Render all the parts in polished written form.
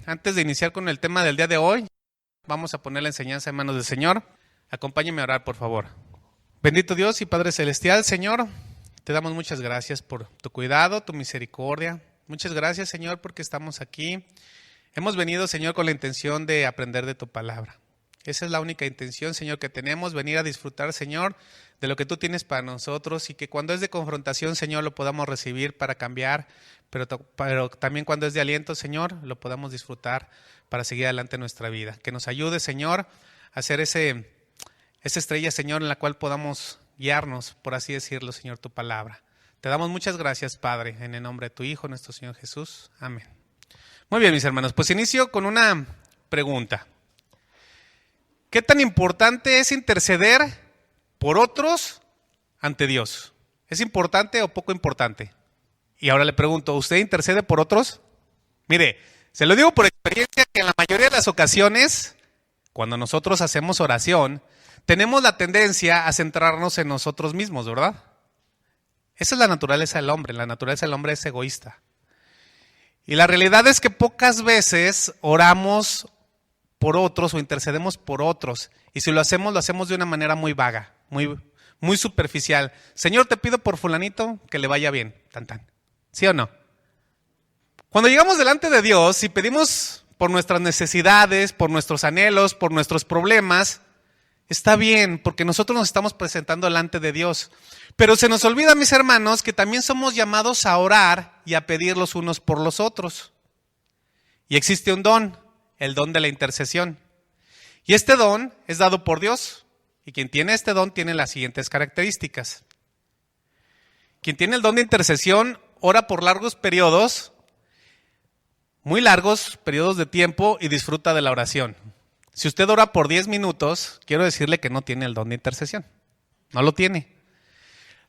Antes de iniciar con el tema del día de hoy, vamos a poner la enseñanza en manos del Señor. Acompáñeme a orar, por favor. Bendito Dios y Padre Celestial, Señor, te damos muchas gracias por tu cuidado, tu misericordia. Muchas gracias, Señor, porque estamos aquí. Hemos venido, Señor, con la intención de aprender de tu palabra. Esa es la única intención, Señor, que tenemos, venir a disfrutar, Señor, de lo que tú tienes para nosotros y que cuando es de confrontación, Señor, lo podamos recibir para cambiar, pero también cuando es de aliento, Señor, lo podamos disfrutar para seguir adelante en nuestra vida. Que nos ayude, Señor, a ser esa estrella, Señor, en la cual podamos guiarnos, por así decirlo, Señor, tu palabra. Te damos muchas gracias, Padre, en el nombre de tu Hijo, nuestro Señor Jesús. Amén. Muy bien, mis hermanos, pues inicio con una pregunta. ¿Qué tan importante es interceder por otros ante Dios? ¿Es importante o poco importante? Y ahora le pregunto, ¿usted intercede por otros? Mire, se lo digo por experiencia que en la mayoría de las ocasiones, cuando nosotros hacemos oración, tenemos la tendencia a centrarnos en nosotros mismos, ¿verdad? Esa es la naturaleza del hombre. La naturaleza del hombre es egoísta. Y la realidad es que pocas veces oramos por otros o intercedemos por otros. Y si lo hacemos de una manera muy vaga, muy superficial. Señor, te pido por fulanito que le vaya bien. Tan, tan. ¿Sí o no? Cuando llegamos delante de Dios y pedimos por nuestras necesidades, por nuestros anhelos, por nuestros problemas, está bien, porque nosotros nos estamos presentando delante de Dios. Pero se nos olvida, mis hermanos, que también somos llamados a orar y a pedir los unos por los otros. Y existe un don, el don de la intercesión. Y este don es dado por Dios. Y quien tiene este don tiene las siguientes características. Quien tiene el don de intercesión ora por largos periodos, muy largos periodos de tiempo y disfruta de la oración. Si usted ora por 10 minutos, quiero decirle que no tiene el don de intercesión. No lo tiene.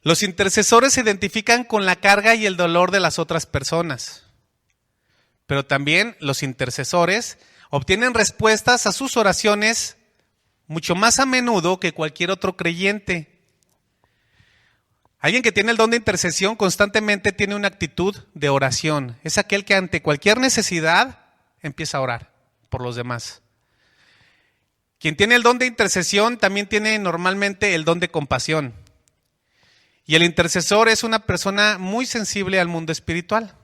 Los intercesores se identifican con la carga y el dolor de las otras personas. Pero también los intercesores obtienen respuestas a sus oraciones mucho más a menudo que cualquier otro creyente. Alguien que tiene el don de intercesión constantemente tiene una actitud de oración. Es aquel que ante cualquier necesidad empieza a orar por los demás. Quien tiene el don de intercesión también tiene normalmente el don de compasión. Y el intercesor es una persona muy sensible al mundo espiritual.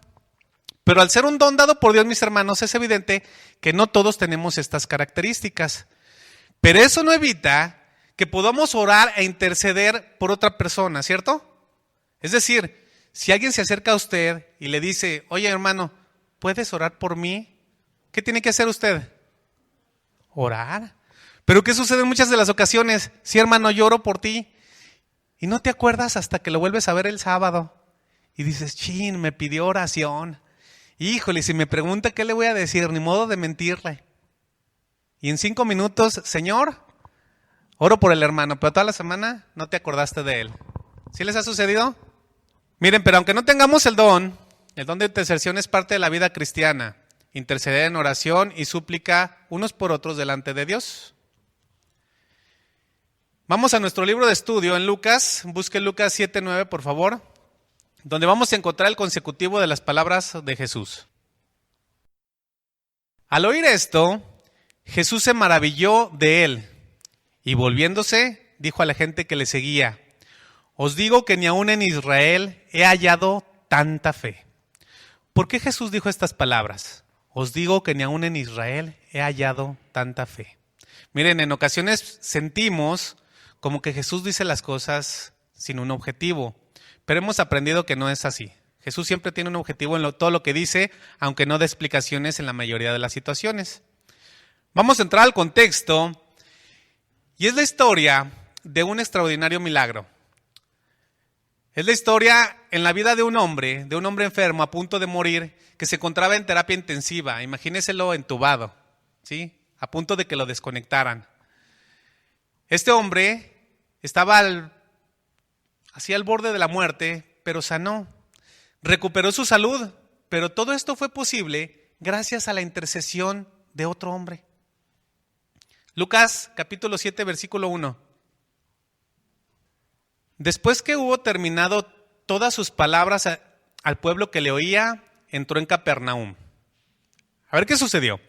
Pero al ser un don dado por Dios, mis hermanos, es evidente que no todos tenemos estas características. Pero eso no evita que podamos orar e interceder por otra persona, ¿cierto? Es decir, si alguien se acerca a usted y le dice, oye hermano, ¿puedes orar por mí? ¿Qué tiene que hacer usted? Orar. Pero ¿qué sucede en muchas de las ocasiones? Sí, hermano, yo oro por ti. Y no te acuerdas hasta que lo vuelves a ver el sábado. Y dices, chin, me pidió oración. Híjole, si me pregunta qué le voy a decir, ni modo de mentirle. Y en 5 minutos, Señor, oro por el hermano, pero toda la semana no te acordaste de él. ¿Sí les ha sucedido? Miren, pero aunque no tengamos el don de intercesión es parte de la vida cristiana. Interceder en oración y súplica unos por otros delante de Dios. Vamos a nuestro libro de estudio en Lucas, busque Lucas 7:9 por favor, donde vamos a encontrar el consecutivo de las palabras de Jesús. Al oír esto, Jesús se maravilló de él y volviéndose dijo a la gente que le seguía, os digo que ni aún en Israel he hallado tanta fe. ¿Por qué Jesús dijo estas palabras? Os digo que ni aún en Israel he hallado tanta fe. Miren, en ocasiones sentimos como que Jesús dice las cosas sin un objetivo, pero hemos aprendido que no es así. Jesús siempre tiene un objetivo en todo lo que dice, aunque no dé explicaciones en la mayoría de las situaciones. Vamos a entrar al contexto, y es la historia de un extraordinario milagro. Es la historia en la vida de un hombre enfermo a punto de morir, que se encontraba en terapia intensiva, imagínenselo entubado, ¿sí? A punto de que lo desconectaran. Este hombre estaba hacia el borde de la muerte, pero sanó, recuperó su salud, pero todo esto fue posible gracias a la intercesión de otro hombre. Lucas capítulo 7, versículo 1. Después que hubo terminado todas sus palabras al pueblo que le oía, entró en Capernaum. A ver qué sucedió.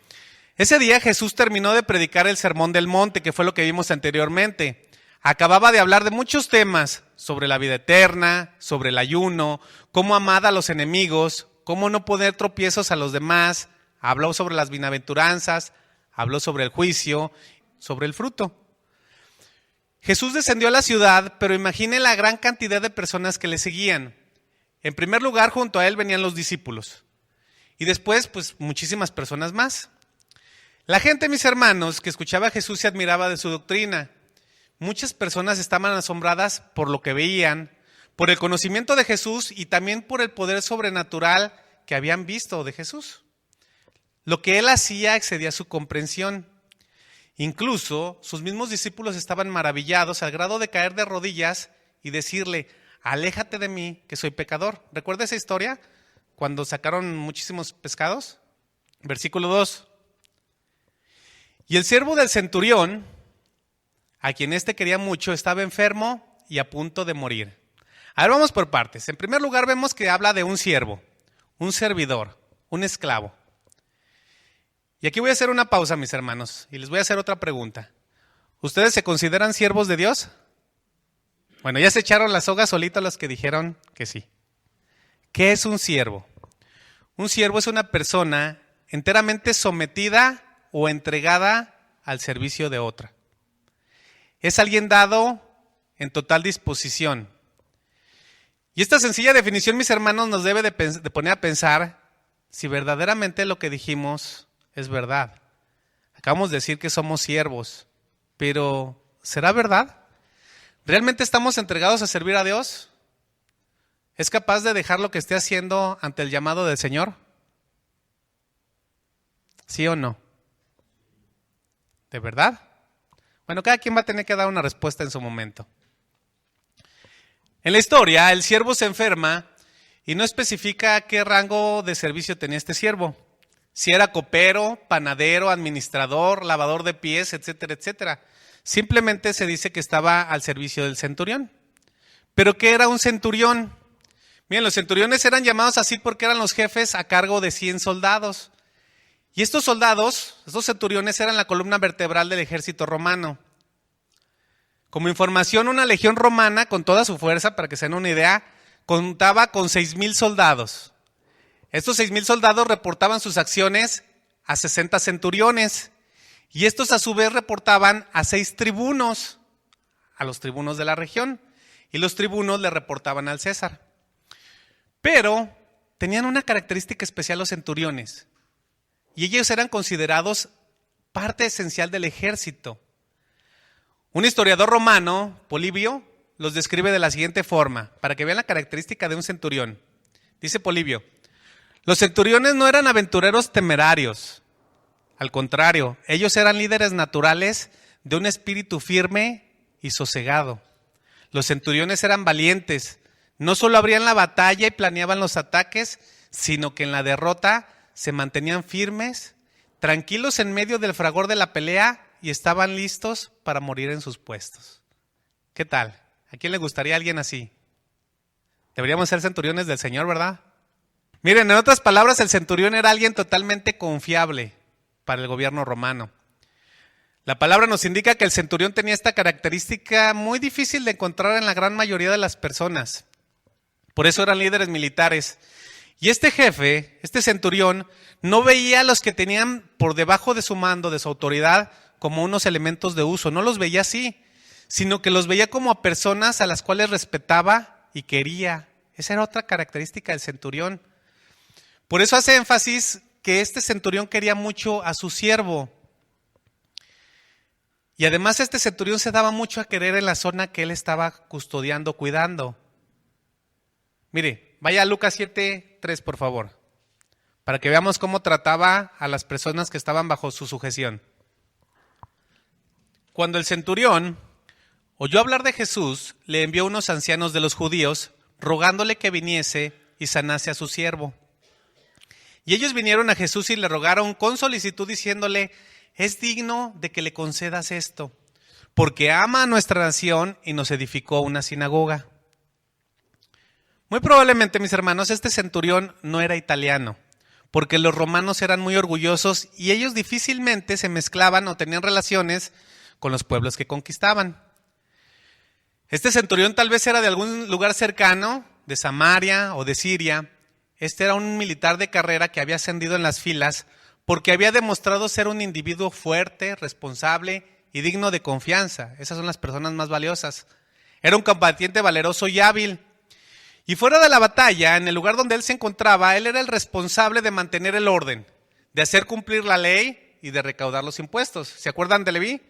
Ese día Jesús terminó de predicar el Sermón del Monte, que fue lo que vimos anteriormente. Acababa de hablar de muchos temas sobre la vida eterna, sobre el ayuno, cómo amar a los enemigos, cómo no poner tropiezos a los demás. Habló sobre las bienaventuranzas, habló sobre el juicio, sobre el fruto. Jesús descendió a la ciudad, pero imagine la gran cantidad de personas que le seguían. En primer lugar, junto a él venían los discípulos. Y después, pues, muchísimas personas más. La gente, mis hermanos, que escuchaba a Jesús se admiraba de su doctrina. Muchas personas estaban asombradas por lo que veían, por el conocimiento de Jesús y también por el poder sobrenatural que habían visto de Jesús. Lo que él hacía excedía su comprensión. Incluso sus mismos discípulos estaban maravillados al grado de caer de rodillas y decirle: aléjate de mí, que soy pecador. ¿Recuerda esa historia? Cuando sacaron muchísimos pescados. Versículo 2. Y el siervo del centurión, a quien éste quería mucho, estaba enfermo y a punto de morir. A ver, vamos por partes. En primer lugar, vemos que habla de un siervo, un servidor, un esclavo. Y aquí voy a hacer una pausa, mis hermanos, y les voy a hacer otra pregunta. ¿Ustedes se consideran siervos de Dios? Bueno, ya se echaron la soga solitos los que dijeron que sí. ¿Qué es un siervo? Un siervo es una persona enteramente sometida o entregada al servicio de otra. Es alguien dado en total disposición. Y esta sencilla definición, mis hermanos, nos debe de poner a pensar si verdaderamente lo que dijimos es verdad. Acabamos de decir que somos siervos, pero ¿será verdad? ¿Realmente estamos entregados a servir a Dios? ¿Es capaz de dejar lo que esté haciendo ante el llamado del Señor? ¿Sí o no? ¿De verdad? Bueno, cada quien va a tener que dar una respuesta en su momento. En la historia, el siervo se enferma y no especifica qué rango de servicio tenía este siervo. Si era copero, panadero, administrador, lavador de pies, etcétera, etcétera. Simplemente se dice que estaba al servicio del centurión. ¿Pero qué era un centurión? Miren, los centuriones eran llamados así porque eran los jefes a cargo de 100 soldados. Y estos soldados, estos centuriones, eran la columna vertebral del ejército romano. Como información, una legión romana, con toda su fuerza, para que se den una idea, contaba con 6,000 soldados. Estos 6,000 soldados reportaban sus acciones a 60 centuriones. Y estos a su vez reportaban a 6 tribunos, a los tribunos de la región. Y los tribunos le reportaban al César. Pero tenían una característica especial los centuriones. Y ellos eran considerados parte esencial del ejército. Un historiador romano, Polibio, los describe de la siguiente forma, para que vean la característica de un centurión. Dice Polibio: los centuriones no eran aventureros temerarios. Al contrario, ellos eran líderes naturales de un espíritu firme y sosegado. Los centuriones eran valientes. No solo abrían la batalla y planeaban los ataques, sino que en la derrota se mantenían firmes, tranquilos en medio del fragor de la pelea y estaban listos para morir en sus puestos. ¿Qué tal? ¿A quién le gustaría alguien así? Deberíamos ser centuriones del Señor, ¿verdad? Miren, en otras palabras, el centurión era alguien totalmente confiable para el gobierno romano. La palabra nos indica que el centurión tenía esta característica muy difícil de encontrar en la gran mayoría de las personas. Por eso eran líderes militares. Y este jefe, este centurión, no veía a los que tenían por debajo de su mando, de su autoridad, como unos elementos de uso. No los veía así, sino que los veía como a personas a las cuales respetaba y quería. Esa era otra característica del centurión. Por eso hace énfasis que este centurión quería mucho a su siervo. Y además este centurión se daba mucho a querer en la zona que él estaba custodiando, cuidando. Mire, vaya a Lucas 7:3, por favor, para que veamos cómo trataba a las personas que estaban bajo su sujeción. Cuando el centurión oyó hablar de Jesús, le envió unos ancianos de los judíos, rogándole que viniese y sanase a su siervo. Y ellos vinieron a Jesús y le rogaron con solicitud, diciéndole: es digno de que le concedas esto, porque ama a nuestra nación y nos edificó una sinagoga. Muy probablemente, mis hermanos, este centurión no era italiano, porque los romanos eran muy orgullosos y ellos difícilmente se mezclaban o tenían relaciones con los pueblos que conquistaban. Este centurión tal vez era de algún lugar cercano, de Samaria o de Siria. Este era un militar de carrera que había ascendido en las filas porque había demostrado ser un individuo fuerte, responsable y digno de confianza. Esas son las personas más valiosas. Era un combatiente valeroso y hábil. Y fuera de la batalla, en el lugar donde él se encontraba, él era el responsable de mantener el orden, de hacer cumplir la ley y de recaudar los impuestos. ¿Se acuerdan de Leví?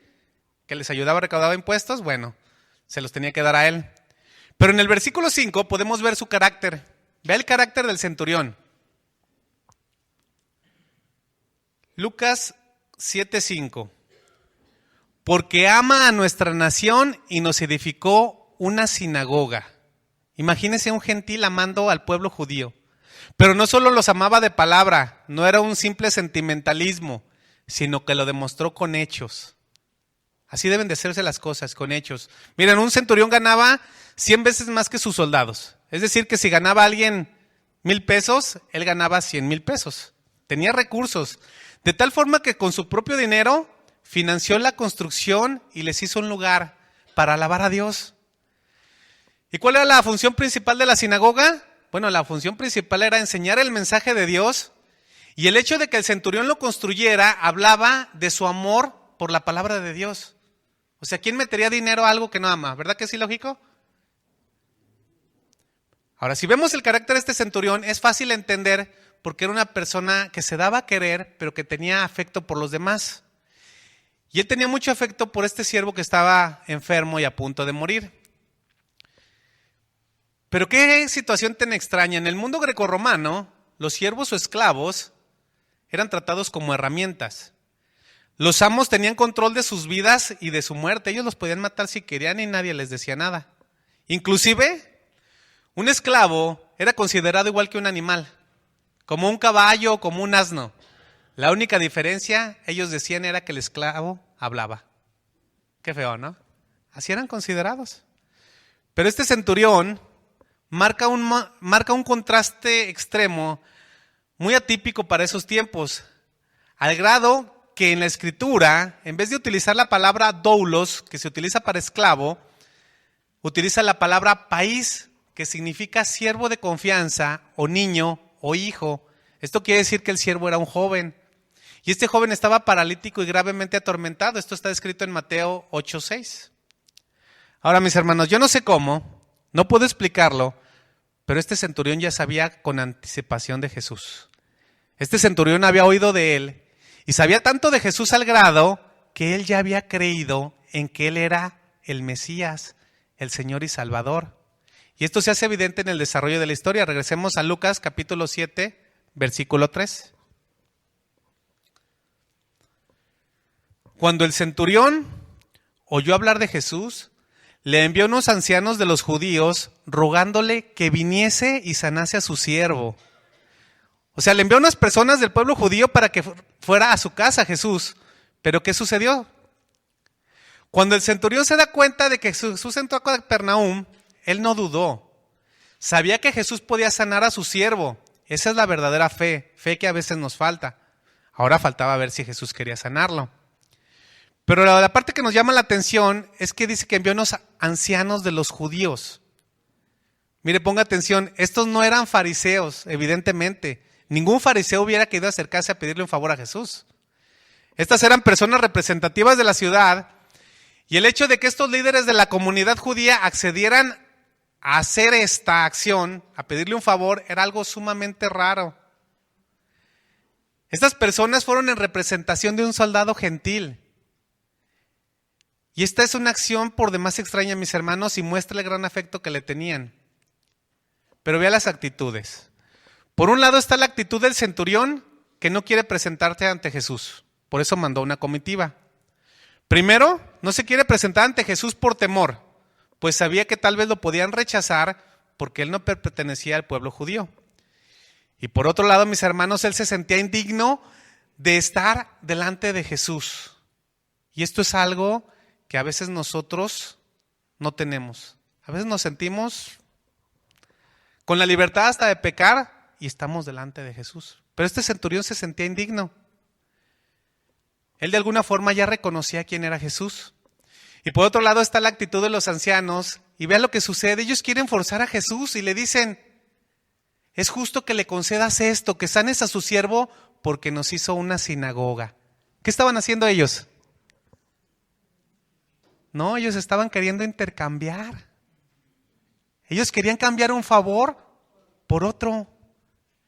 Que les ayudaba a recaudar impuestos. Bueno, se los tenía que dar a él. Pero en el versículo 5 podemos ver su carácter. Ve el carácter del centurión. Lucas 7:5. Porque ama a nuestra nación y nos edificó una sinagoga. Imagínese un gentil amando al pueblo judío. Pero no solo los amaba de palabra, no era un simple sentimentalismo, sino que lo demostró con hechos. Así deben de hacerse las cosas, con hechos. Miren, un centurión ganaba 100 veces más que sus soldados. Es decir, que si ganaba alguien 1,000 pesos, él ganaba 100,000 pesos. Tenía recursos. De tal forma que con su propio dinero financió la construcción y les hizo un lugar para alabar a Dios. ¿Y cuál era la función principal de la sinagoga? Bueno, la función principal era enseñar el mensaje de Dios, y el hecho de que el centurión lo construyera hablaba de su amor por la palabra de Dios. O sea, ¿quién metería dinero a algo que no ama? ¿Verdad que es ilógico? Ahora, si vemos el carácter de este centurión, es fácil entender por qué era una persona que se daba a querer, pero que tenía afecto por los demás. Y él tenía mucho afecto por este siervo que estaba enfermo y a punto de morir. Pero qué situación tan extraña. En el mundo grecorromano, los siervos o esclavos eran tratados como herramientas. Los amos tenían control de sus vidas y de su muerte. Ellos los podían matar si querían y nadie les decía nada. Inclusive, un esclavo era considerado igual que un animal, como un caballo, como un asno. La única diferencia, ellos decían, era que el esclavo hablaba. Qué feo, ¿no? Así eran considerados. Pero este centurión marca un contraste extremo, muy atípico para esos tiempos, al grado que en la escritura, en vez de utilizar la palabra doulos, que se utiliza para esclavo, utiliza la palabra país, que significa siervo de confianza, o niño, o hijo. Esto quiere decir que el siervo era un joven. Y este joven estaba paralítico y gravemente atormentado. Esto está escrito en Mateo 8:6. Ahora, mis hermanos, yo no sé cómo, no puedo explicarlo, pero este centurión ya sabía con anticipación de Jesús. Este centurión había oído de él y sabía tanto de Jesús al grado que él ya había creído en que él era el Mesías, el Señor y Salvador. Y esto se hace evidente en el desarrollo de la historia. Regresemos a Lucas capítulo 7, versículo 3. Cuando el centurión oyó hablar de Jesús, le envió unos ancianos de los judíos rogándole que viniese y sanase a su siervo. O sea, le envió unas personas del pueblo judío para que fuera a su casa Jesús. Pero ¿qué sucedió? Cuando el centurión se da cuenta de que Jesús entró a Capernaum, él no dudó. Sabía que Jesús podía sanar a su siervo. Esa es la verdadera fe, fe que a veces nos falta. Ahora faltaba ver si Jesús quería sanarlo. Pero la parte que nos llama la atención es que dice que envió unos ancianos de los judíos. Mire, ponga atención, estos no eran fariseos, evidentemente. Ningún fariseo hubiera querido acercarse a pedirle un favor a Jesús. Estas eran personas representativas de la ciudad, y el hecho de que estos líderes de la comunidad judía accedieran a hacer esta acción, a pedirle un favor, era algo sumamente raro. Estas personas fueron en representación de un soldado gentil. Y esta es una acción por demás extraña, mis hermanos, y muestra el gran afecto que le tenían. Pero vea las actitudes. Por un lado está la actitud del centurión, que no quiere presentarte ante Jesús. Por eso mandó una comitiva. Primero, no se quiere presentar ante Jesús por temor, pues sabía que tal vez lo podían rechazar porque él no pertenecía al pueblo judío. Y por otro lado, mis hermanos, él se sentía indigno de estar delante de Jesús. Y esto es algo que a veces nosotros no tenemos. A veces nos sentimos con la libertad hasta de pecar y estamos delante de Jesús. Pero este centurión se sentía indigno. Él de alguna forma ya reconocía quién era Jesús. Y por otro lado está la actitud de los ancianos. Y vean lo que sucede. Ellos quieren forzar a Jesús y le dicen: es justo que le concedas esto, que sanes a su siervo porque nos hizo una sinagoga. ¿Qué estaban haciendo ellos? No, ellos estaban queriendo intercambiar. Ellos querían cambiar un favor por otro.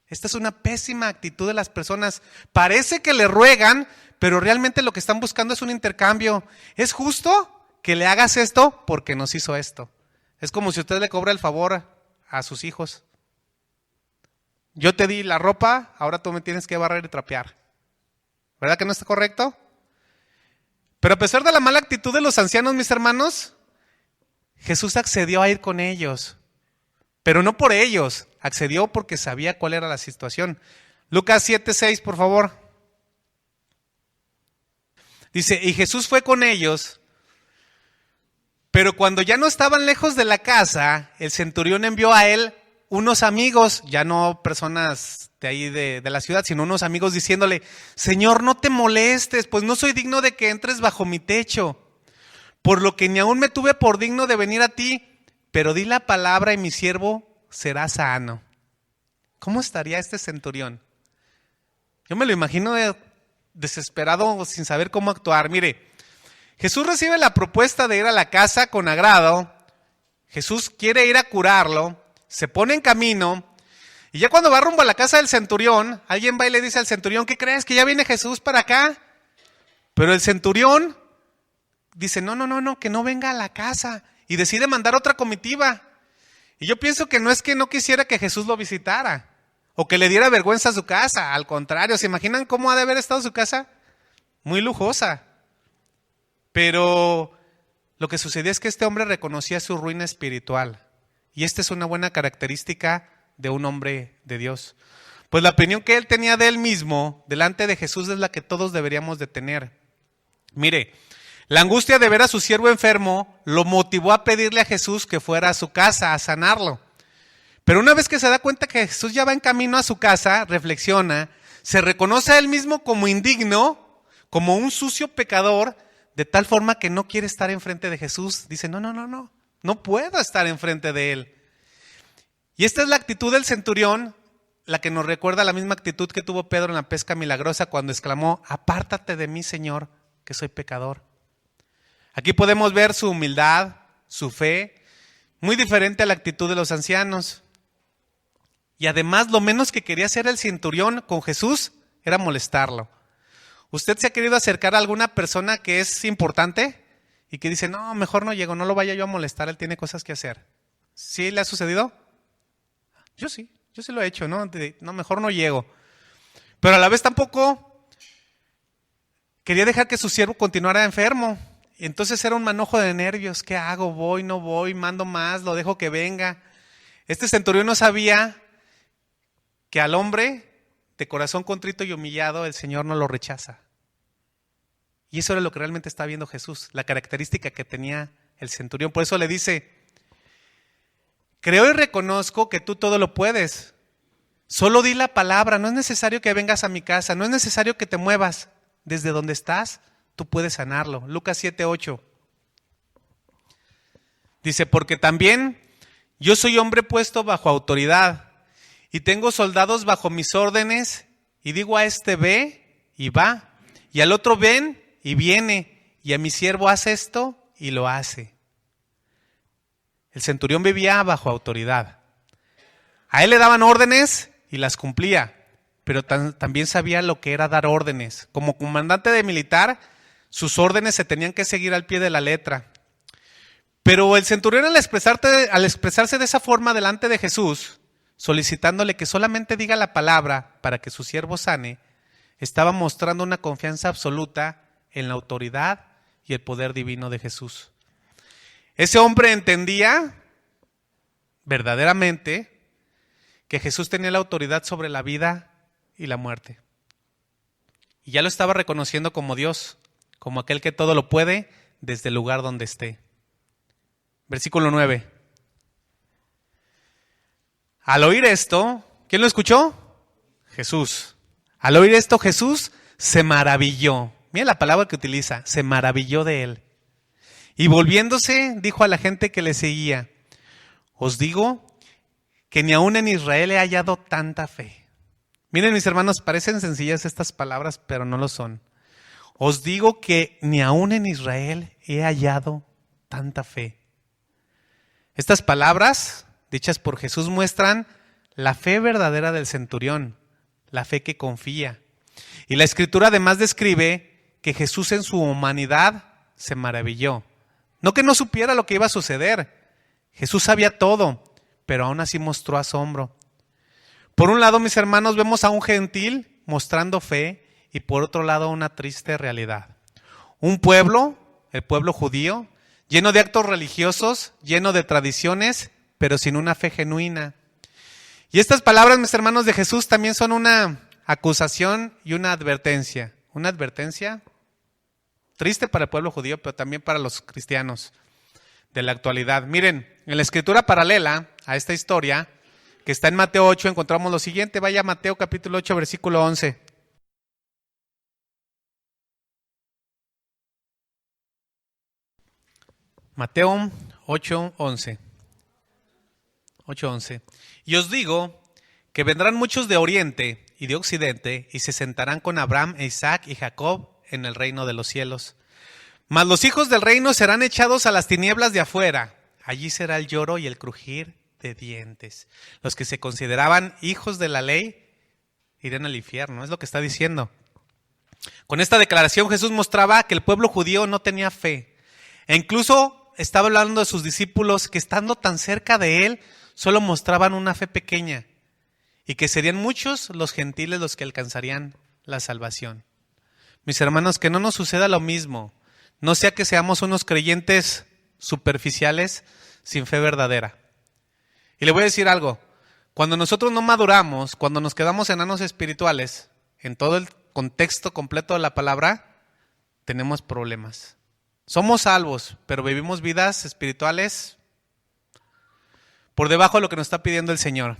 Esta es una pésima actitud de las personas. Parece que le ruegan, pero realmente lo que están buscando es un intercambio. ¿Es justo que le hagas esto porque nos hizo esto? Es como si usted le cobra el favor a sus hijos. Yo te di la ropa, ahora tú me tienes que barrer y trapear. ¿Verdad que no está correcto? Pero a pesar de la mala actitud de los ancianos, mis hermanos, Jesús accedió a ir con ellos. Pero no por ellos, accedió porque sabía cuál era la situación. Lucas 7:6, por favor. Dice: y Jesús fue con ellos, pero cuando ya no estaban lejos de la casa, el centurión envió a él unos amigos, ya no personas de ahí de la ciudad, sino unos amigos diciéndole: Señor, no te molestes, pues no soy digno de que entres bajo mi techo, por lo que ni aún me tuve por digno de venir a ti, pero di la palabra y mi siervo será sano. ¿Cómo estaría este centurión? Yo me lo imagino desesperado, sin saber cómo actuar. Mire, Jesús recibe la propuesta de ir a la casa con agrado. Jesús quiere ir a curarlo, se pone en camino, y ya cuando va rumbo a la casa del centurión, alguien va y le dice al centurión: ¿qué crees? ¿Que ya viene Jesús para acá? Pero el centurión dice: no, que no venga a la casa, y decide mandar otra comitiva. Y yo pienso que no es que no quisiera que Jesús lo visitara, o que le diera vergüenza a su casa. Al contrario, ¿se imaginan cómo ha de haber estado su casa? Muy lujosa. Pero lo que sucedía es que este hombre reconocía su ruina espiritual. Y esta es una buena característica de un hombre de Dios. Pues la opinión que él tenía de él mismo delante de Jesús es la que todos deberíamos de tener. Mire, la angustia de ver a su siervo enfermo lo motivó a pedirle a Jesús que fuera a su casa a sanarlo. Pero una vez que se da cuenta que Jesús ya va en camino a su casa, reflexiona, se reconoce a él mismo como indigno, como un sucio pecador, de tal forma que no quiere estar enfrente de Jesús. Dice: no puedo estar enfrente de él. Y esta es la actitud del centurión, la que nos recuerda la misma actitud que tuvo Pedro en la pesca milagrosa cuando exclamó: apártate de mí, Señor, que soy pecador. Aquí podemos ver su humildad, su fe, muy diferente a la actitud de los ancianos. Y además, lo menos que quería hacer el centurión con Jesús era molestarlo. ¿Usted se ha querido acercar a alguna persona que es importante y que dice: no, mejor no llego, no lo vaya yo a molestar, él tiene cosas que hacer? ¿Sí le ha sucedido? Yo sí lo he hecho, ¿no? No, mejor no llego. Pero a la vez tampoco quería dejar que su siervo continuara enfermo. Y entonces era un manojo de nervios. ¿Qué hago? ¿Voy? ¿No voy? ¿Mando más? ¿Lo dejo que venga? Este centurión no sabía que al hombre de corazón contrito y humillado el Señor no lo rechaza. Y eso era lo que realmente estaba viendo Jesús, la característica que tenía el centurión. Por eso le dice: creo y reconozco que tú todo lo puedes. Solo di la palabra, no es necesario que vengas a mi casa, no es necesario que te muevas. Desde donde estás, tú puedes sanarlo. Lucas 7:8. Dice: porque también yo soy hombre puesto bajo autoridad y tengo soldados bajo mis órdenes, y digo a este: ve, y va, y al otro: ven, y viene, y a mi siervo: haz esto, y lo hace. El centurión vivía bajo autoridad. A él le daban órdenes y las cumplía, pero también sabía lo que era dar órdenes. Como comandante de militar, sus órdenes se tenían que seguir al pie de la letra. Pero el centurión, al expresarse de esa forma delante de Jesús, solicitándole que solamente diga la palabra para que su siervo sane, estaba mostrando una confianza absoluta en la autoridad y el poder divino de Jesús. Ese hombre entendía verdaderamente que Jesús tenía la autoridad sobre la vida y la muerte. Y ya lo estaba reconociendo como Dios, como aquel que todo lo puede desde el lugar donde esté. Versículo 9. Al oír esto, ¿quién lo escuchó? Jesús. Al oír esto, Jesús se maravilló. Mira la palabra que utiliza, se maravilló de él. Y volviéndose, dijo a la gente que le seguía: os digo que ni aún en Israel he hallado tanta fe. Miren, mis hermanos, parecen sencillas estas palabras, pero no lo son. Os digo que ni aún en Israel he hallado tanta fe. Estas palabras, dichas por Jesús, muestran la fe verdadera del centurión, la fe que confía. Y la Escritura además describe que Jesús en su humanidad se maravilló. No que no supiera lo que iba a suceder. Jesús sabía todo, pero aún así mostró asombro. Por un lado, mis hermanos, vemos a un gentil mostrando fe y por otro lado una triste realidad. Un pueblo, el pueblo judío, lleno de actos religiosos, lleno de tradiciones, pero sin una fe genuina. Y estas palabras, mis hermanos, de Jesús también son una acusación y una advertencia. Una advertencia triste para el pueblo judío, pero también para los cristianos de la actualidad. Miren, en la escritura paralela a esta historia, que está en Mateo 8, encontramos lo siguiente. Vaya a Mateo capítulo 8, versículo 11. Mateo 8:11. 8:11. Y os digo que vendrán muchos de oriente y de occidente y se sentarán con Abraham, Isaac y Jacob en el reino de los cielos. Mas los hijos del reino serán echados a las tinieblas de afuera. Allí será el lloro y el crujir de dientes. Los que se consideraban hijos de la ley irán al infierno. Es lo que está diciendo. Con esta declaración Jesús mostraba que el pueblo judío no tenía fe. E incluso estaba hablando de sus discípulos que estando tan cerca de él, solo mostraban una fe pequeña. Y que serían muchos los gentiles los que alcanzarían la salvación. Mis hermanos, que no nos suceda lo mismo. No sea que seamos unos creyentes superficiales sin fe verdadera. Y le voy a decir algo. Cuando nosotros no maduramos, cuando nos quedamos enanos espirituales, en todo el contexto completo de la palabra, tenemos problemas. Somos salvos, pero vivimos vidas espirituales por debajo de lo que nos está pidiendo el Señor.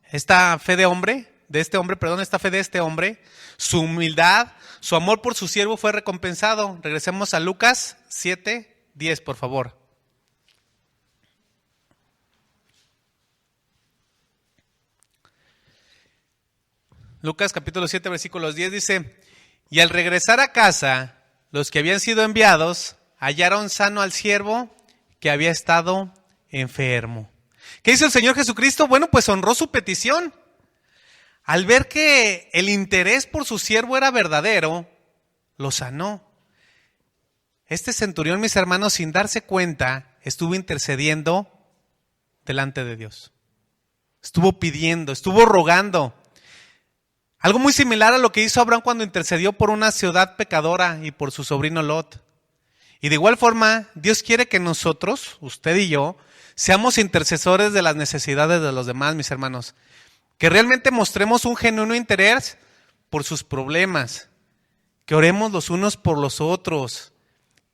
Esta fe esta fe de este hombre, su humildad, su amor por su siervo fue recompensado. Regresemos a Lucas 7:10, por favor. Lucas capítulo 7, versículos 10 dice: y al regresar a casa, los que habían sido enviados hallaron sano al siervo que había estado enfermo. ¿Qué hizo el Señor Jesucristo? Bueno, pues honró su petición. Al ver que el interés por su siervo era verdadero, lo sanó. Este centurión, mis hermanos, sin darse cuenta, estuvo intercediendo delante de Dios. Estuvo pidiendo, estuvo rogando. Algo muy similar a lo que hizo Abraham cuando intercedió por una ciudad pecadora y por su sobrino Lot. Y de igual forma, Dios quiere que nosotros, usted y yo, seamos intercesores de las necesidades de los demás, mis hermanos. Que realmente mostremos un genuino interés por sus problemas. Que oremos los unos por los otros.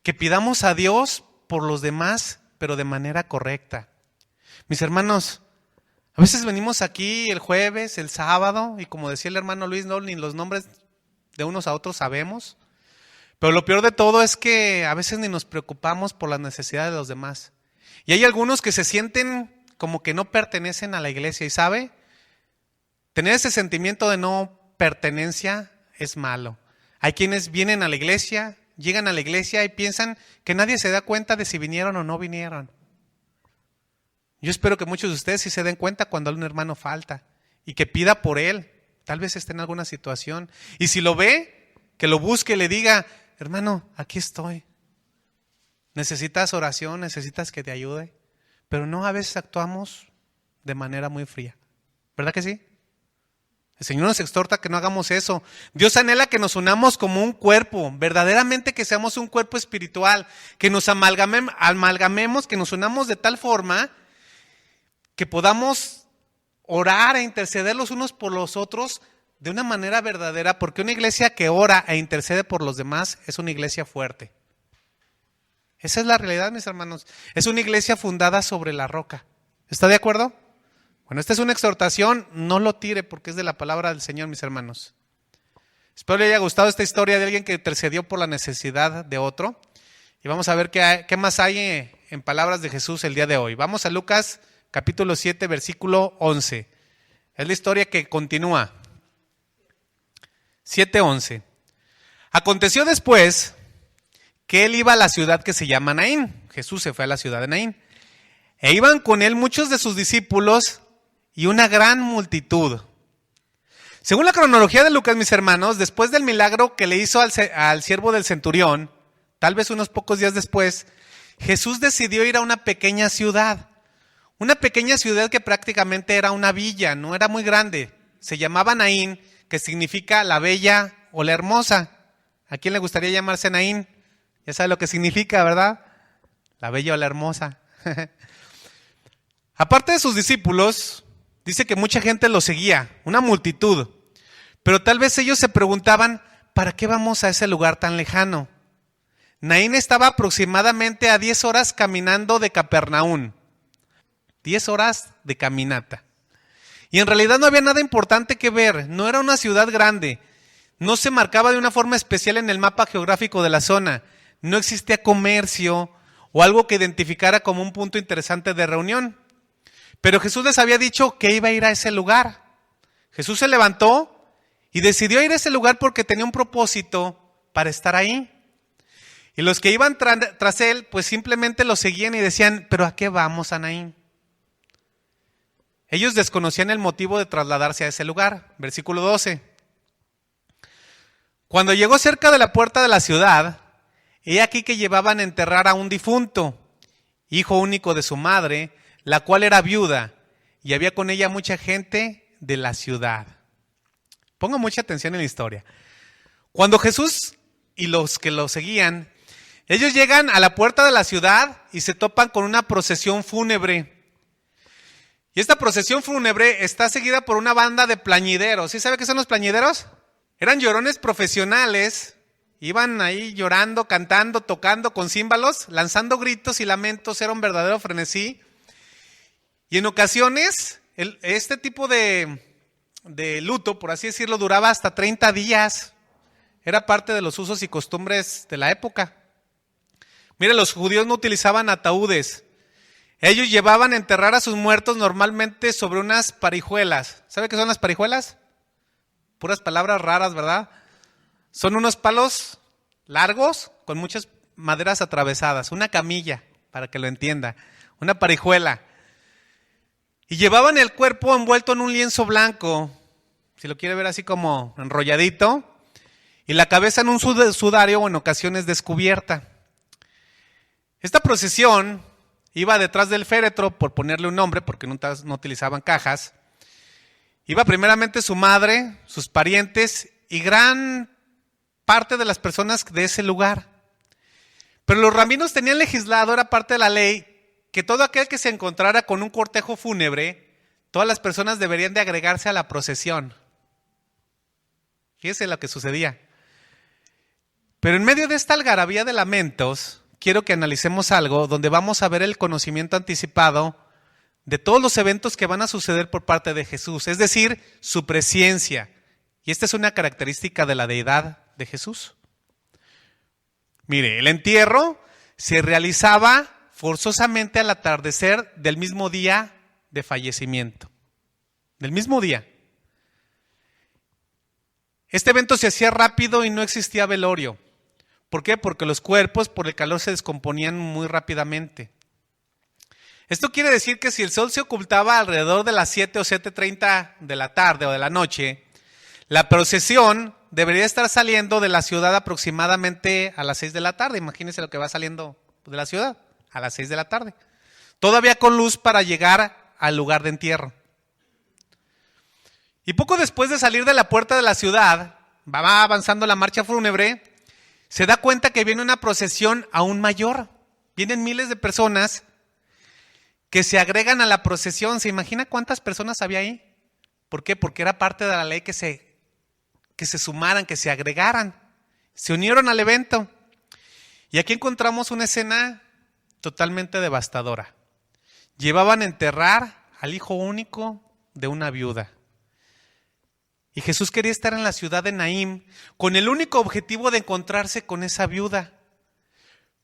Que pidamos a Dios por los demás, pero de manera correcta. Mis hermanos, a veces venimos aquí el jueves, el sábado, y como decía el hermano Luis, no, ni los nombres de unos a otros sabemos. Pero lo peor de todo es que a veces ni nos preocupamos por las necesidades de los demás. Y hay algunos que se sienten como que no pertenecen a la iglesia. ¿Y sabe? Tener ese sentimiento de no pertenencia es malo. Hay quienes vienen a la iglesia, llegan a la iglesia y piensan que nadie se da cuenta de si vinieron o no vinieron. Yo espero que muchos de ustedes sí se den cuenta cuando un hermano falta y que pida por él. Tal vez esté en alguna situación. Y si lo ve, que lo busque y le diga: hermano, aquí estoy. Necesitas oración, necesitas que te ayude. Pero no, a veces actuamos de manera muy fría. ¿Verdad que sí? El Señor nos exhorta que no hagamos eso. Dios anhela que nos unamos como un cuerpo, verdaderamente que seamos un cuerpo espiritual, que nos amalgamemos, que nos unamos de tal forma que podamos orar e interceder los unos por los otros de una manera verdadera, porque una iglesia que ora e intercede por los demás es una iglesia fuerte. Esa es la realidad, mis hermanos. Es una iglesia fundada sobre la roca. ¿Está de acuerdo? Bueno, esta es una exhortación, no lo tire porque es de la palabra del Señor, mis hermanos. Espero le haya gustado esta historia de alguien que intercedió por la necesidad de otro. Y vamos a ver qué más hay en palabras de Jesús el día de hoy. Vamos a Lucas capítulo 7, versículo 11. Es la historia que continúa. 7:11. Aconteció después que él iba a la ciudad que se llama Naín. Jesús se fue a la ciudad de Naín. E iban con él muchos de sus discípulos y una gran multitud. Según la cronología de Lucas, mis hermanos, después del milagro que le hizo al siervo del centurión, tal vez unos pocos días después, Jesús decidió ir a una pequeña ciudad. Una pequeña ciudad que prácticamente era una villa, no era muy grande. Se llamaba Naín, que significa la bella o la hermosa. ¿A quién le gustaría llamarse Naín? Ya sabe lo que significa, ¿verdad? La bella o la hermosa. Aparte de sus discípulos, dice que mucha gente lo seguía, una multitud. Pero tal vez ellos se preguntaban, ¿para qué vamos a ese lugar tan lejano? Naín estaba aproximadamente a 10 horas caminando de Capernaum. 10 horas de caminata. Y en realidad no había nada importante que ver, no era una ciudad grande, no se marcaba de una forma especial en el mapa geográfico de la zona, no existía comercio o algo que identificara como un punto interesante de reunión. Pero Jesús les había dicho que iba a ir a ese lugar. Jesús se levantó y decidió ir a ese lugar porque tenía un propósito para estar ahí. Y los que iban tras él, pues simplemente lo seguían y decían, ¿pero a qué vamos, a Naín? Ellos desconocían el motivo de trasladarse a ese lugar. Versículo 12. Cuando llegó cerca de la puerta de la ciudad, he aquí que llevaban a enterrar a un difunto, hijo único de su madre, la cual era viuda, y había con ella mucha gente de la ciudad. Ponga mucha atención en la historia. Cuando Jesús y los que lo seguían, ellos llegan a la puerta de la ciudad y se topan con una procesión fúnebre. Y esta procesión fúnebre está seguida por una banda de plañideros. ¿Sí sabe qué son los plañideros? Eran llorones profesionales. Iban ahí llorando, cantando, tocando con címbalos, lanzando gritos y lamentos. Era un verdadero frenesí. Y en ocasiones, este tipo de luto, por así decirlo, duraba hasta 30 días. Era parte de los usos y costumbres de la época. Mire, los judíos no utilizaban ataúdes. Ellos llevaban a enterrar a sus muertos normalmente sobre unas parijuelas. ¿Sabe qué son las parijuelas? Puras palabras raras, ¿verdad? Son unos palos largos con muchas maderas atravesadas. Una camilla, para que lo entienda. Una parijuela. Y llevaban el cuerpo envuelto en un lienzo blanco. Si lo quiere ver así como enrolladito. Y la cabeza en un sudario o en ocasiones descubierta. Esta procesión iba detrás del féretro, por ponerle un nombre, porque no utilizaban cajas. Iba primeramente su madre, sus parientes y gran parte de las personas de ese lugar. Pero los rabinos tenían legislado, era parte de la ley, que todo aquel que se encontrara con un cortejo fúnebre, todas las personas deberían de agregarse a la procesión. Fíjese lo que sucedía. Pero en medio de esta algarabía de lamentos, quiero que analicemos algo donde vamos a ver el conocimiento anticipado de todos los eventos que van a suceder por parte de Jesús, es decir, su presciencia. Y esta es una característica de la deidad de Jesús. Mire, el entierro se realizaba forzosamente al atardecer del mismo día de fallecimiento. Del mismo día. Este evento se hacía rápido y no existía velorio. ¿Por qué? Porque los cuerpos por el calor se descomponían muy rápidamente. Esto quiere decir que si el sol se ocultaba alrededor de las 7 o 7:30 de la tarde o de la noche, la procesión debería estar saliendo de la ciudad aproximadamente a las 6 de la tarde. Imagínense lo que va saliendo de la ciudad a las 6 de la tarde. Todavía con luz para llegar al lugar de entierro. Y poco después de salir de la puerta de la ciudad, va avanzando la marcha fúnebre, se da cuenta que viene una procesión aún mayor. Vienen miles de personas que se agregan a la procesión. ¿Se imagina cuántas personas había ahí? ¿Por qué? Porque era parte de la ley que se sumaran, que se agregaran. Se unieron al evento. Y aquí encontramos una escena totalmente devastadora. Llevaban a enterrar al hijo único de una viuda. Y Jesús quería estar en la ciudad de Naín con el único objetivo de encontrarse con esa viuda.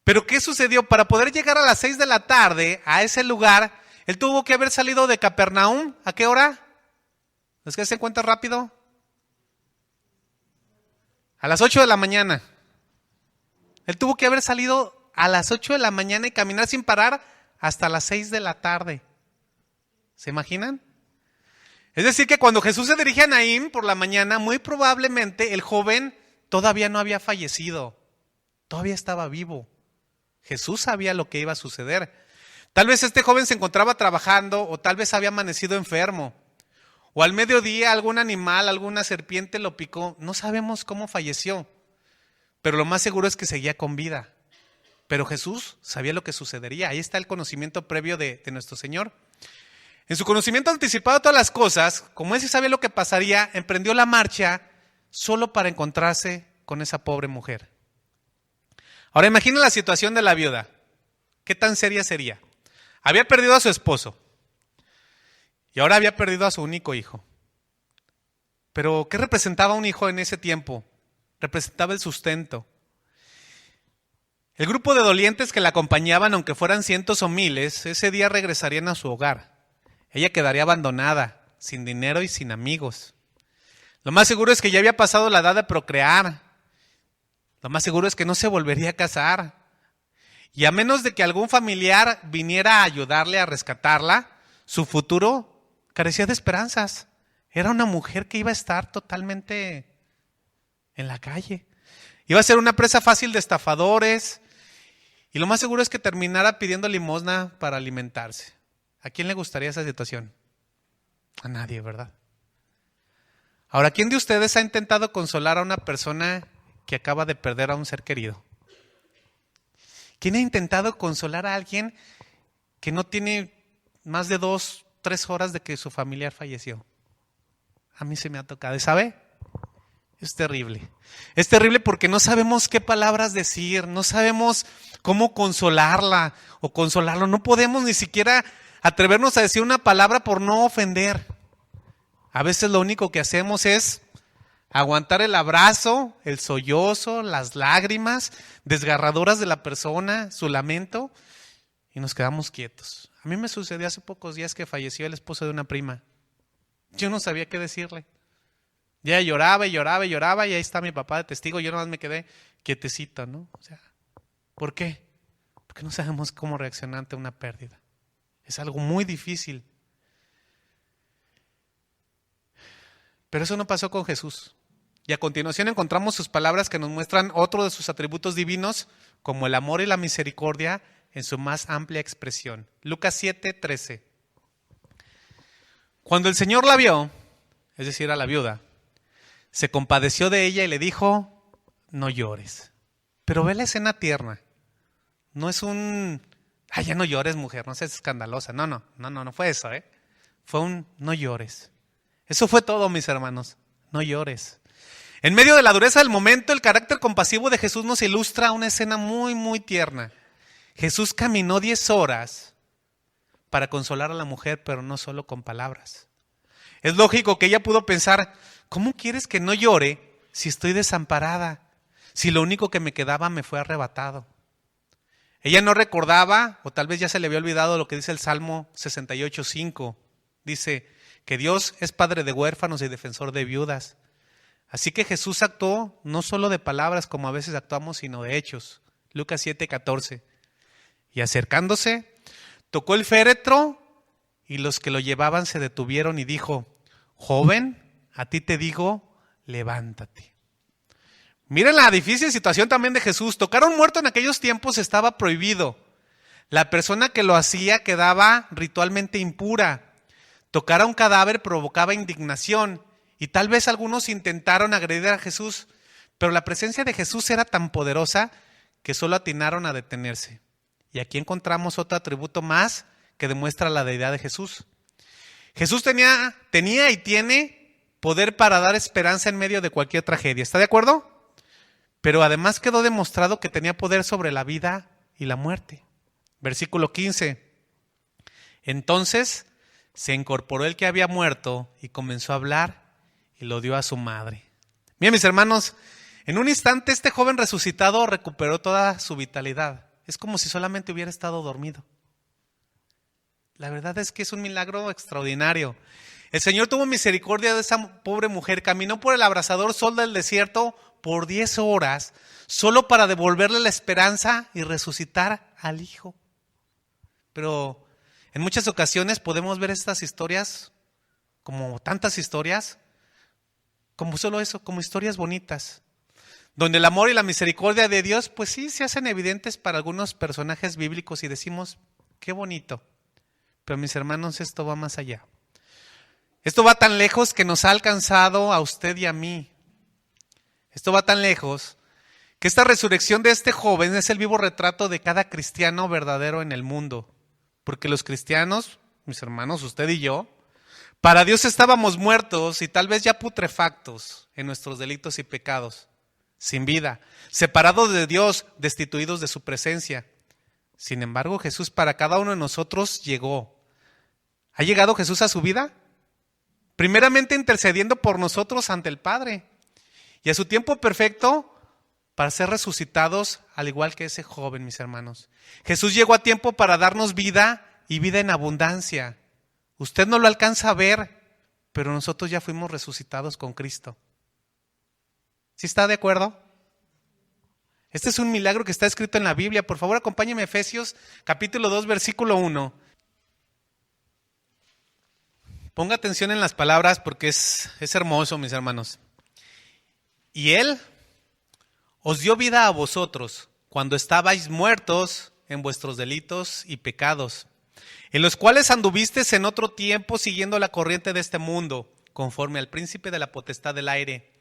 Pero ¿qué sucedió? Para poder llegar a las 6 de la tarde a ese lugar, él tuvo que haber salido de Capernaum. ¿A qué hora? ¿Es que se encuentra rápido? A las 8 de la mañana. Él tuvo que haber salido a las 8 de la mañana y caminar sin parar hasta las 6 de la tarde. ¿Se imaginan? Es decir, que cuando Jesús se dirige a Naín por la mañana, muy probablemente el joven todavía no había fallecido, todavía estaba vivo. Jesús sabía lo que iba a suceder. Tal vez este joven se encontraba trabajando o tal vez había amanecido enfermo. O al mediodía algún animal, alguna serpiente lo picó. No sabemos cómo falleció, pero lo más seguro es que seguía con vida. Pero Jesús sabía lo que sucedería. Ahí está el conocimiento previo de nuestro Señor. En su conocimiento anticipado de todas las cosas, como él sí sabía lo que pasaría, emprendió la marcha solo para encontrarse con esa pobre mujer. Ahora imagina la situación de la viuda. ¿Qué tan seria sería? Había perdido a su esposo y ahora había perdido a su único hijo. Pero ¿qué representaba un hijo en ese tiempo? Representaba el sustento. El grupo de dolientes que la acompañaban, aunque fueran cientos o miles, ese día regresarían a su hogar. Ella quedaría abandonada, sin dinero y sin amigos. Lo más seguro es que ya había pasado la edad de procrear. Lo más seguro es que no se volvería a casar. Y a menos de que algún familiar viniera a ayudarle a rescatarla, su futuro carecía de esperanzas. Era una mujer que iba a estar totalmente en la calle. Iba a ser una presa fácil de estafadores. Y lo más seguro es que terminara pidiendo limosna para alimentarse. ¿A quién le gustaría esa situación? A nadie, ¿verdad? Ahora, ¿quién de ustedes ha intentado consolar a una persona que acaba de perder a un ser querido? ¿Quién ha intentado consolar a alguien que no tiene más de 2, 3 horas de que su familiar falleció? A mí se me ha tocado. ¿Y sabe? Es terrible. Es terrible porque no sabemos qué palabras decir, no sabemos cómo consolarla o consolarlo. No podemos ni siquiera atrevernos a decir una palabra por no ofender. A veces lo único que hacemos es aguantar el abrazo, el sollozo, las lágrimas desgarradoras de la persona, su lamento, y nos quedamos quietos. A mí me sucedió hace pocos días que falleció el esposo de una prima. Yo no sabía qué decirle. Ya lloraba y lloraba y lloraba y ahí está mi papá de testigo. Yo nomás me quedé quietecito, ¿no? O sea, ¿por qué? Porque no sabemos cómo reaccionar ante una pérdida. Es algo muy difícil. Pero eso no pasó con Jesús. Y a continuación encontramos sus palabras que nos muestran otro de sus atributos divinos, como el amor y la misericordia en su más amplia expresión. Lucas 7:13. Cuando el Señor la vio, es decir, a la viuda, se compadeció de ella y le dijo, no llores. Pero ve la escena tierna. No es ya no llores, mujer, no seas escandalosa. No fue eso, Fue un no llores. Eso fue todo, mis hermanos. No llores. En medio de la dureza del momento, el carácter compasivo de Jesús nos ilustra una escena muy, muy tierna. Jesús caminó 10 horas para consolar a la mujer, pero no solo con palabras. Es lógico que ella pudo pensar, ¿cómo quieres que no llore si estoy desamparada? Si lo único que me quedaba me fue arrebatado. Ella no recordaba, o tal vez ya se le había olvidado lo que dice el Salmo 68:5. Dice que Dios es padre de huérfanos y defensor de viudas. Así que Jesús actuó no solo de palabras como a veces actuamos, sino de hechos. Lucas 7:14. Y acercándose, tocó el féretro y los que lo llevaban se detuvieron y dijo, joven, a ti te digo, levántate. Miren la difícil situación también de Jesús. Tocar a un muerto en aquellos tiempos estaba prohibido. La persona que lo hacía quedaba ritualmente impura. Tocar a un cadáver provocaba indignación y tal vez algunos intentaron agredir a Jesús, pero la presencia de Jesús era tan poderosa que solo atinaron a detenerse. Y aquí encontramos otro atributo más que demuestra la deidad de Jesús. Jesús tenía y tiene poder para dar esperanza en medio de cualquier tragedia. ¿Está de acuerdo? Pero además quedó demostrado que tenía poder sobre la vida y la muerte. Versículo 15. Entonces Se incorporó el que había muerto y comenzó a hablar y lo dio a su madre. Miren, mis hermanos, en un instante este joven resucitado recuperó toda su vitalidad. Es como si solamente hubiera estado dormido. La verdad es que es un milagro extraordinario. El Señor tuvo misericordia de esa pobre mujer. Caminó por el abrasador sol del desierto por 10 horas solo para devolverle la esperanza y resucitar al hijo. Pero en muchas ocasiones podemos ver estas historias, como tantas historias, como solo eso, como historias bonitas, donde el amor y la misericordia de Dios, pues sí, se hacen evidentes para algunos personajes bíblicos y decimos, qué bonito. Pero mis hermanos, esto va más allá. Esto va tan lejos que nos ha alcanzado a usted y a mí. Esto va tan lejos que esta resurrección de este joven es el vivo retrato de cada cristiano verdadero en el mundo. Porque los cristianos, mis hermanos, usted y yo, para Dios estábamos muertos y tal vez ya putrefactos en nuestros delitos y pecados, sin vida, separados de Dios, destituidos de su presencia. Sin embargo, Jesús para cada uno de nosotros llegó. ¿Ha llegado Jesús a su vida? Primeramente intercediendo por nosotros ante el Padre. Y a su tiempo perfecto para ser resucitados al igual que ese joven, mis hermanos. Jesús llegó a tiempo para darnos vida y vida en abundancia. Usted no lo alcanza a ver, pero nosotros ya fuimos resucitados con Cristo. ¿Sí está de acuerdo? Este es un milagro que está escrito en la Biblia. Por favor, acompáñeme a Efesios capítulo 2, versículo 1. Ponga atención en las palabras porque es hermoso, mis hermanos. Y Él os dio vida a vosotros cuando estabais muertos en vuestros delitos y pecados, en los cuales anduvisteis en otro tiempo siguiendo la corriente de este mundo, conforme al príncipe de la potestad del aire,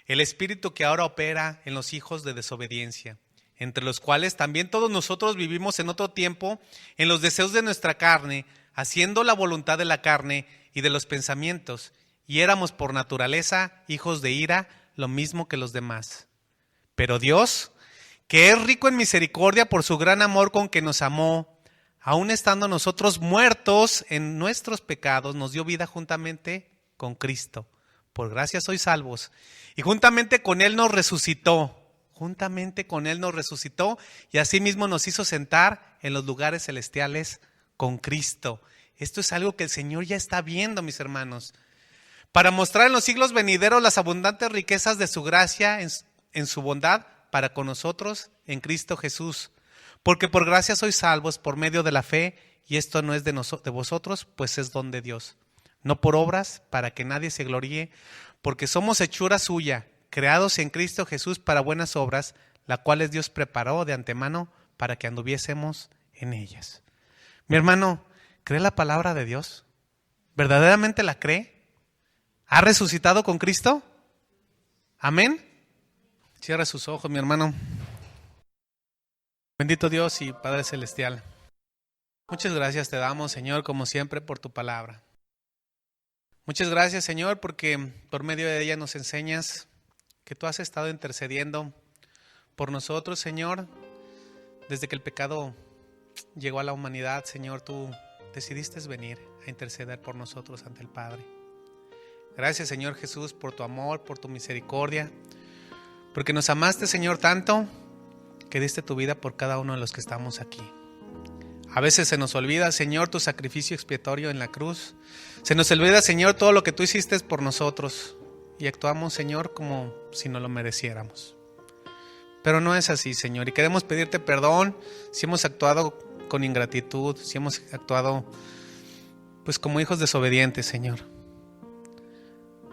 el espíritu que ahora opera en los hijos de desobediencia, entre los cuales también todos nosotros vivimos en otro tiempo en los deseos de nuestra carne, haciendo la voluntad de la carne y de los pensamientos, y éramos por naturaleza hijos de ira, lo mismo que los demás. Pero Dios, que es rico en misericordia por su gran amor con que nos amó, aun estando nosotros muertos en nuestros pecados, nos dio vida juntamente con Cristo. Por gracia sois salvos. Y juntamente con Él nos resucitó. Juntamente con Él nos resucitó y asimismo nos hizo sentar en los lugares celestiales con Cristo. Esto es algo que el Señor ya está viendo, mis hermanos. Para mostrar en los siglos venideros las abundantes riquezas de su gracia en su bondad para con nosotros en Cristo Jesús. Porque por gracia sois salvos por medio de la fe, y esto no es de vosotros, pues es don de Dios. No por obras, para que nadie se gloríe, porque somos hechura suya, creados en Cristo Jesús para buenas obras, las cuales Dios preparó de antemano para que anduviésemos en ellas. Mi hermano, ¿cree la palabra de Dios? ¿Verdaderamente la cree? ¿Ha resucitado con Cristo? ¿Amén? Cierra sus ojos, mi hermano. Bendito Dios y Padre Celestial. Muchas gracias te damos, Señor, como siempre, por tu palabra. Muchas gracias, Señor, porque por medio de ella nos enseñas que tú has estado intercediendo por nosotros, Señor. Desde que el pecado llegó a la humanidad, Señor, tú decidiste venir a interceder por nosotros ante el Padre. Gracias, Señor Jesús, por tu amor, por tu misericordia, porque nos amaste, Señor, tanto que diste tu vida por cada uno de los que estamos aquí. A veces se nos olvida, Señor, tu sacrificio expiatorio en la cruz. Se nos olvida, Señor, todo lo que tú hiciste por nosotros. Y actuamos, Señor, como si no lo mereciéramos. Pero no es así, Señor. Y queremos pedirte perdón si hemos actuado con ingratitud, si hemos actuado pues como hijos desobedientes, Señor.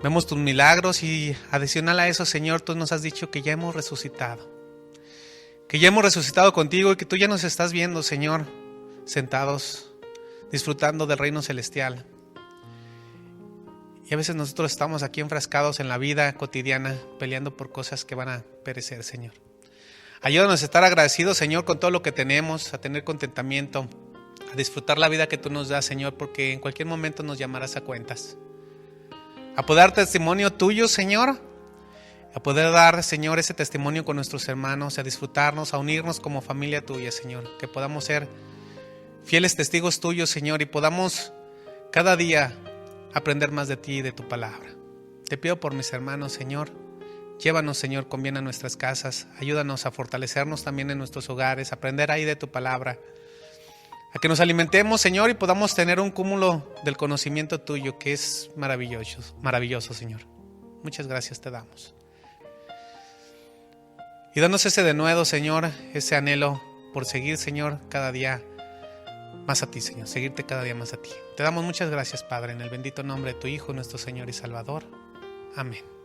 Vemos tus milagros y adicional a eso, Señor, tú nos has dicho que ya hemos resucitado. Que ya hemos resucitado contigo y que tú ya nos estás viendo, Señor, sentados, disfrutando del reino celestial. Y a veces nosotros estamos aquí enfrascados en la vida cotidiana, peleando por cosas que van a perecer, Señor. Ayúdanos a estar agradecidos, Señor, con todo lo que tenemos, a tener contentamiento, a disfrutar la vida que tú nos das, Señor, porque en cualquier momento nos llamarás a cuentas. A poder dar testimonio tuyo, Señor, a poder dar, Señor, ese testimonio con nuestros hermanos, a disfrutarnos, a unirnos como familia tuya, Señor. Que podamos ser fieles testigos tuyos, Señor, y podamos cada día aprender más de ti y de tu palabra. Te pido por mis hermanos, Señor. Llévanos, Señor, con bien a nuestras casas. Ayúdanos a fortalecernos también en nuestros hogares, aprender ahí de tu palabra. A que nos alimentemos, Señor, y podamos tener un cúmulo del conocimiento tuyo, que es maravilloso, Señor. Muchas gracias te damos. Y danos ese denuedo, Señor, ese anhelo por seguir, Señor, cada día más a ti, Señor. Seguirte cada día más a ti. Te damos muchas gracias, Padre, en el bendito nombre de tu Hijo, nuestro Señor y Salvador. Amén.